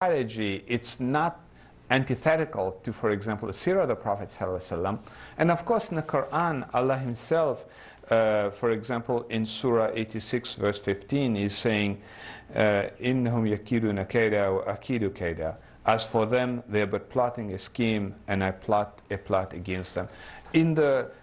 strategy, it's not antithetical to, for example, the seerah of the Prophet ﷺ. And of course, in the Quran, Allah Himself, for example, in Surah 86, verse 15, is saying, "Innahum yakiduna kaida wa akidu kaida." As for them, they are but plotting a scheme, and I plot a plot against them.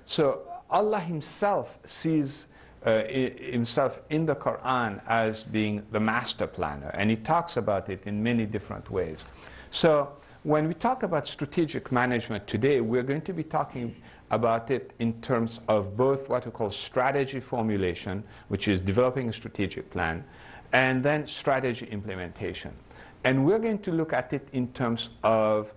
So Allah Himself sees Himself in the Quran as being the master planner, and He talks about it in many different ways. So when we talk about strategic management today, we're going to be talking about it in terms of both what we call strategy formulation, which is developing a strategic plan, and then strategy implementation. And we're going to look at it in terms of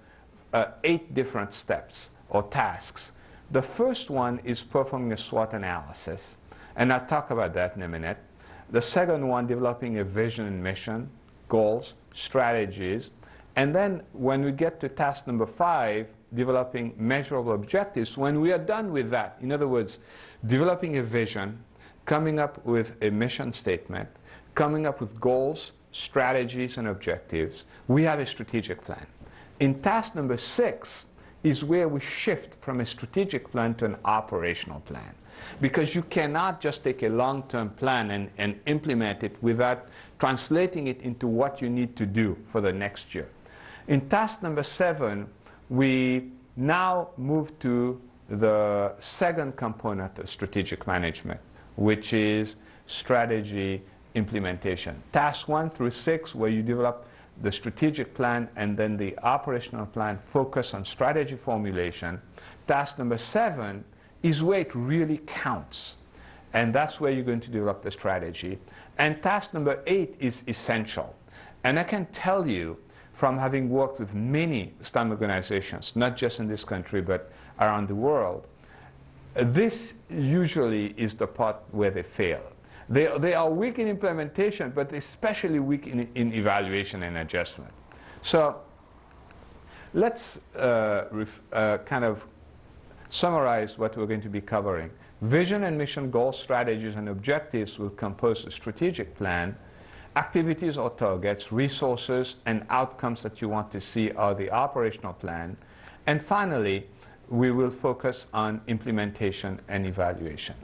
8 different steps or tasks. The first one is performing a SWOT analysis, and I'll talk about that in a minute. The second one, developing a vision and mission, goals, strategies. And then when we get to task number 5, developing measurable objectives, when we are done with that, in other words, developing a vision, coming up with a mission statement, coming up with goals, strategies, and objectives, we have a strategic plan. In task number 6 is where we shift from a strategic plan to an operational plan. Because you cannot just take a long-term plan and implement it without translating it into what you need to do for the next year. In task number 7, we now move to the second component of strategic management, which is strategy implementation. Task 1 through 6, where you develop the strategic plan and then the operational plan, focus on strategy formulation. Task number 7 is where it really counts, and that's where you're going to develop the strategy. And task number 8 is essential. And I can tell you, from having worked with many Islamic organizations, not just in this country but around the world, this usually is the part where they fail. They are weak in implementation, but especially weak in evaluation and adjustment. So let's kind of summarize what we're going to be covering. Vision and mission, goals, strategies, and objectives will compose a strategic plan. Activities or targets, resources, and outcomes that you want to see are the operational plan. And finally, we will focus on implementation and evaluation.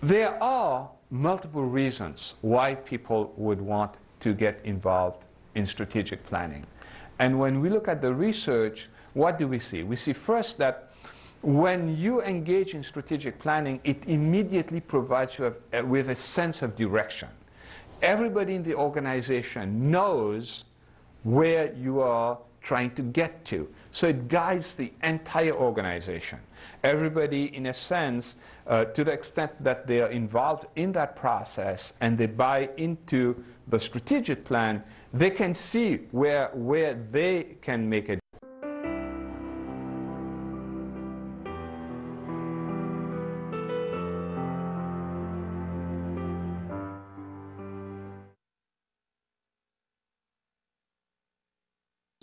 There are multiple reasons why people would want to get involved in strategic planning. And when we look at the research, what do we see? We see first that when you engage in strategic planning, it immediately provides you with a sense of direction. Everybody in the organization knows where you are trying to get to. So it guides the entire organization. Everybody, in a sense, to the extent that they are involved in that process and they buy into the strategic plan, they can see where they can make a